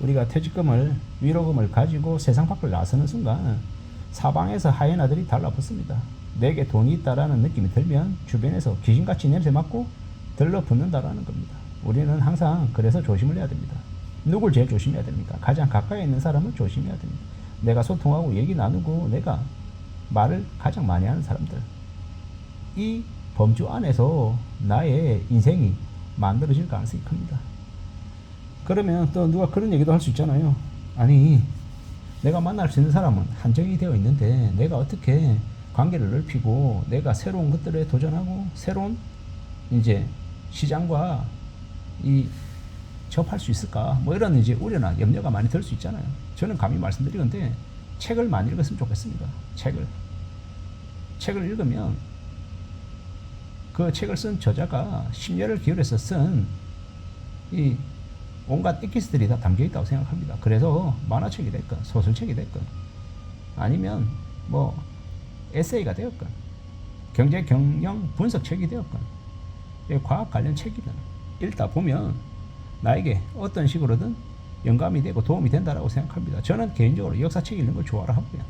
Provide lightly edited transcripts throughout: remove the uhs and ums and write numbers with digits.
우리가 퇴직금을, 위로금을 가지고 세상 밖을 나서는 순간 사방에서 하이에나들이 달라붙습니다. 내게 돈이 있다라는 느낌이 들면 주변에서 귀신같이 냄새 맡고 들러붙는다라는 겁니다. 우리는 항상 그래서 조심을 해야 됩니다. 누굴 제일 조심해야 됩니까? 가장 가까이 있는 사람을 조심해야 됩니다. 내가 소통하고 얘기 나누고 내가 말을 가장 많이 하는 사람들. 이 범주 안에서 나의 인생이 만들어질 가능성이 큽니다. 그러면 또 누가 그런 얘기도 할 수 있잖아요. 아니, 내가 만날 수 있는 사람은 한정이 되어 있는데 내가 어떻게 관계를 넓히고 내가 새로운 것들에 도전하고 새로운 이제 시장과 이 접할 수 있을까? 뭐 이런 이제 우려나 염려가 많이 들 수 있잖아요. 저는 감히 말씀드리건데 책을 많이 읽었으면 좋겠습니다. 책을 읽으면 그 책을 쓴 저자가 심려를 기울여서 쓴 이 온갖 엑기스들이 다 담겨 있다고 생각합니다. 그래서 만화책이 됐건 소설책이 됐건 아니면 뭐 에세이가 되었건 경제 경영 분석책이 되었건 과학 관련 책이든 읽다 보면 나에게 어떤 식으로든 영감이 되고 도움이 된다라고 생각합니다. 저는 개인적으로 역사책 읽는 걸 좋아하고요.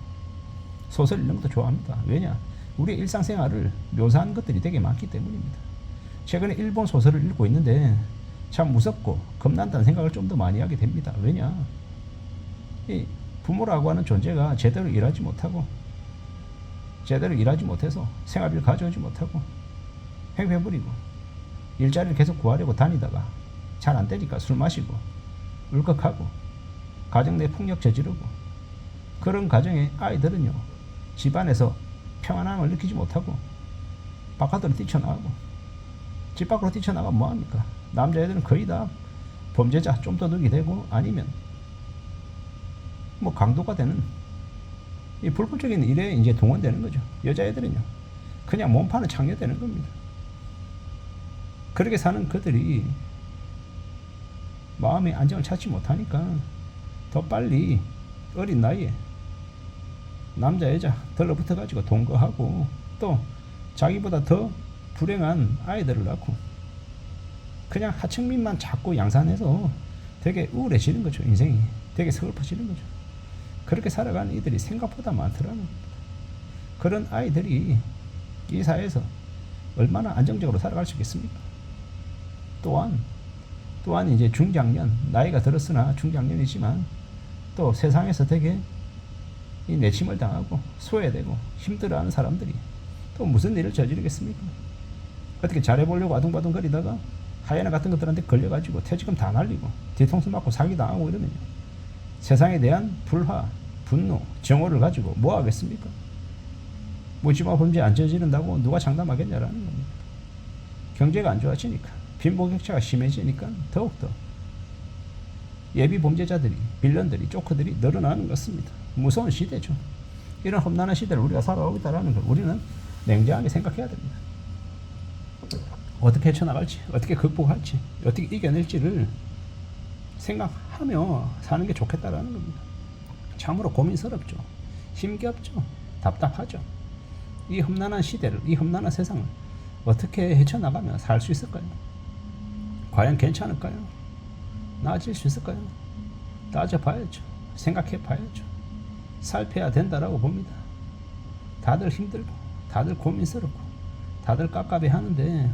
소설 읽는 것도 좋아합니다. 왜냐? 우리의 일상생활을 묘사하는 것들이 되게 많기 때문입니다. 최근에 일본 소설을 읽고 있는데 참 무섭고 겁난다는 생각을 좀 더 많이 하게 됩니다. 왜냐? 이 부모라고 하는 존재가 제대로 일하지 못해서 생활비를 가져오지 못하고 횡패부리고 일자리를 계속 구하려고 다니다가 잘 안 되니까 술 마시고 울컥하고 가정 내 폭력 저지르고 그런 가정의 아이들은요, 집안에서 평안함을 느끼지 못하고 바깥으로 뛰쳐나가고, 집 밖으로 뛰쳐나가면 뭐합니까? 남자애들은 거의 다 범죄자, 쫌도둑이 되고 아니면 뭐 강도가 되는 이 불법적인 일에 이제 동원되는 거죠. 여자애들은요, 그냥 몸판을 창녀되는 겁니다. 그렇게 사는 그들이 마음의 안정을 찾지 못하니까 더 빨리 어린 나이에 남자 여자 들러붙어 가지고 동거하고 또 자기보다 더 불행한 아이들을 낳고 그냥 하층민만 자꾸 양산해서 되게 우울해지는 거죠. 인생이 되게 서글퍼지는 거죠. 그렇게 살아가는 이들이 생각보다 많더라는 겁니다. 그런 아이들이 이 사회에서 얼마나 안정적으로 살아갈 수 있겠습니까? 또한 이제 중장년, 나이가 들었으나 중장년이지만 또 세상에서 되게 이 내침을 당하고 소외되고 힘들어하는 사람들이 또 무슨 일을 저지르겠습니까? 어떻게 잘해보려고 아둥바둥거리다가 하이에나 같은 것들한테 걸려가지고 퇴직금 다 날리고 뒤통수 맞고 사기당하고 이러면요, 세상에 대한 불화, 분노, 정오를 가지고 뭐 하겠습니까? 묻지마 범죄 안 저지른다고 누가 장담하겠냐라는 겁니다. 경제가 안 좋아지니까, 빈부격차가 심해지니까 더욱더 예비 범죄자들이, 빌런들이, 조커들이 늘어나는 것입니다. 무서운 시대죠. 이런 험난한 시대를 우리가 살아오고 있다는 걸 우리는 냉정하게 생각해야 됩니다. 어떻게 헤쳐나갈지, 어떻게 극복할지, 어떻게 이겨낼지를 생각하며 사는 게 좋겠다라는 겁니다. 참으로 고민스럽죠. 힘겹죠. 답답하죠. 이 험난한 시대를, 이 험난한 세상을 어떻게 헤쳐나가며 살 수 있을까요? 과연 괜찮을까요? 나아질 수 있을까요? 따져봐야죠. 생각해봐야죠. 살펴야 된다라고 봅니다. 다들 힘들고, 다들 고민스럽고, 다들 깝깝해 하는데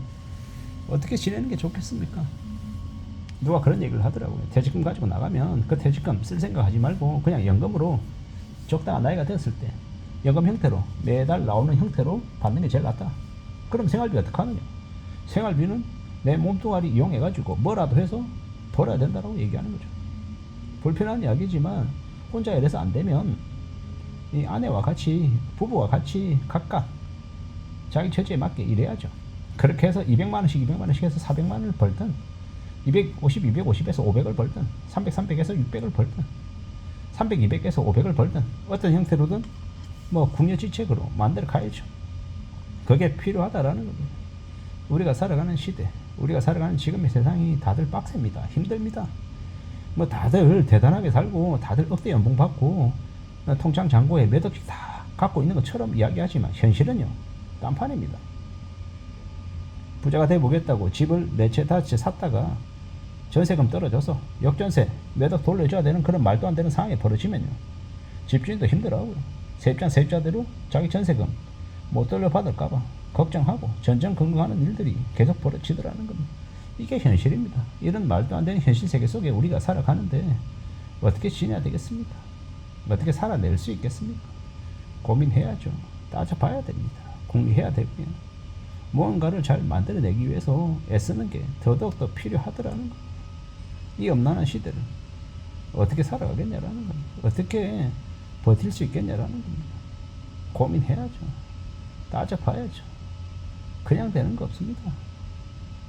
어떻게 지내는 게 좋겠습니까? 누가 그런 얘기를 하더라고요. 퇴직금 가지고 나가면 그 퇴직금 쓸 생각 하지 말고 그냥 연금으로 적당한 나이가 됐을 때 연금 형태로 매달 나오는 형태로 받는 게 제일 낫다. 그럼 생활비 어떻게 하느냐? 생활비는 내 몸뚱아리 이용해가지고 뭐라도 해서 벌어야 된다고 얘기하는 거죠. 불편한 이야기지만 혼자 일해서 안 되면 이 아내와 같이, 부부와 같이 각각 자기 처지에 맞게 일해야죠. 그렇게 해서 200만원씩 해서 400만원을 벌든 250에서 500을 벌든 300에서 600을 벌든 200에서 500을 벌든 어떤 형태로든 뭐 궁여지책으로 만들어 가야죠. 그게 필요하다라는 겁니다. 우리가 살아가는 시대, 우리가 살아가는 지금의 세상이 다들 빡셉니다. 힘듭니다. 뭐 다들 대단하게 살고 다들 억대 연봉 받고 통장 잔고에 몇 억씩 다 갖고 있는 것처럼 이야기하지만 현실은요, 딴판입니다. 부자가 돼보겠다고 집을 4채 5채 샀다가 전세금 떨어져서 역전세 매덕 돌려줘야 되는 그런 말도 안 되는 상황이 벌어지면요, 집주인도 힘들어하고요. 세입자대로 자기 전세금 못 돌려받을까봐 걱정하고 전전긍긍하는 일들이 계속 벌어지더라는 겁니다. 이게 현실입니다. 이런 말도 안 되는 현실 세계 속에 우리가 살아가는데 어떻게 지내야 되겠습니까? 어떻게 살아낼 수 있겠습니까? 고민해야죠. 따져봐야 됩니다. 궁리해야 되고요. 무언가를 잘 만들어내기 위해서 애쓰는 게 더더욱 필요하더라는 겁니다. 이 엄난한 시대를 어떻게 살아가겠냐라는 겁니다. 어떻게 버틸 수 있겠냐라는 겁니다. 고민해야죠. 따져봐야죠. 그냥 되는 거 없습니다.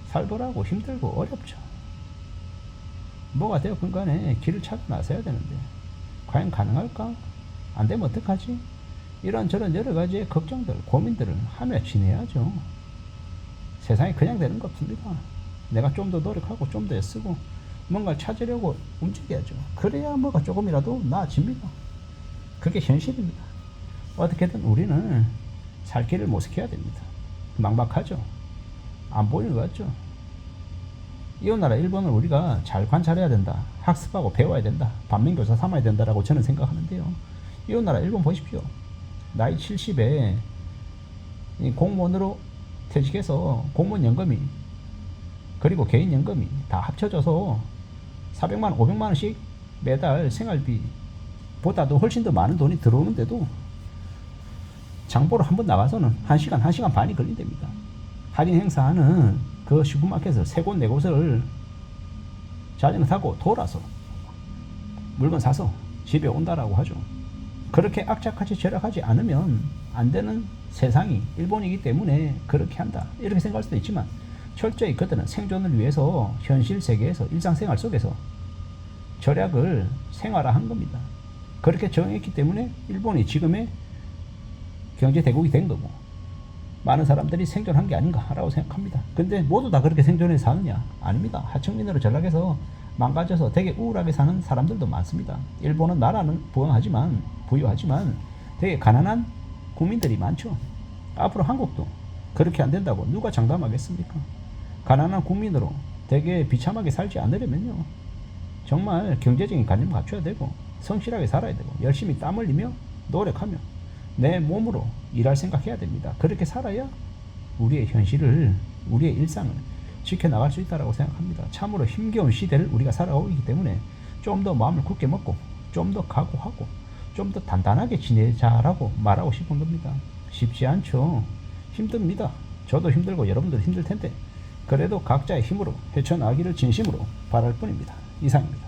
살벌하고 힘들고 어렵죠. 뭐가 되었건 간에 길을 찾아 나서야 되는데 과연 가능할까? 안 되면 어떡하지? 이런저런 여러 가지의 걱정들, 고민들을 하며 지내야죠. 세상이 그냥 되는 거 없습니다. 내가 좀 더 노력하고 좀 더 애쓰고 뭔가를 찾으려고 움직여야죠. 그래야 뭐가 조금이라도 나아집니다. 그게 현실입니다. 어떻게든 우리는 살 길을 모색해야 됩니다. 막막하죠. 안 보이는 것 같죠. 이웃나라 일본을 우리가 잘 관찰해야 된다. 학습하고 배워야 된다. 반면교사 삼아야 된다라고 저는 생각하는데요. 이웃나라 일본 보십시오. 나이 70에 공무원으로 퇴직해서 공무원 연금이 그리고 개인 연금이 다 합쳐져서 400만 원, 500만 원씩 매달 생활비보다도 훨씬 더 많은 돈이 들어오는데도 장보러 한번 나가서는 1시간, 1시간 반이 걸린답니다. 할인 행사하는 그 슈퍼마켓을 3곳, 4곳을 자전거 타고 돌아서 물건 사서 집에 온다라고 하죠. 그렇게 악착같이 절약하지 않으면 안 되는 세상이 일본이기 때문에 그렇게 한다, 이렇게 생각할 수도 있지만 철저히 그들은 생존을 위해서 현실 세계에서 일상생활 속에서 절약을 생활화한 겁니다. 그렇게 정했기 때문에 일본이 지금의 경제 대국이 된 거고 많은 사람들이 생존한 게 아닌가라고 생각합니다. 근데 모두 다 그렇게 생존해서 사느냐? 아닙니다. 하층민으로 전락해서 망가져서 되게 우울하게 사는 사람들도 많습니다. 일본은 나라는 부유하지만 되게 가난한 국민들이 많죠. 앞으로 한국도 그렇게 안 된다고 누가 장담하겠습니까? 가난한 국민으로 되게 비참하게 살지 않으려면요, 정말 경제적인 관념 갖춰야 되고 성실하게 살아야 되고 열심히 땀 흘리며 노력하며 내 몸으로 일할 생각해야 됩니다. 그렇게 살아야 우리의 현실을, 우리의 일상을 지켜나갈 수 있다고 생각합니다. 참으로 힘겨운 시대를 우리가 살아가고 있기 때문에 좀 더 마음을 굳게 먹고 좀 더 각오하고 좀 더 단단하게 지내자라고 말하고 싶은 겁니다. 쉽지 않죠. 힘듭니다. 저도 힘들고 여러분들도 힘들 텐데 그래도 각자의 힘으로 헤쳐나가기를 진심으로 바랄 뿐입니다. 이상입니다.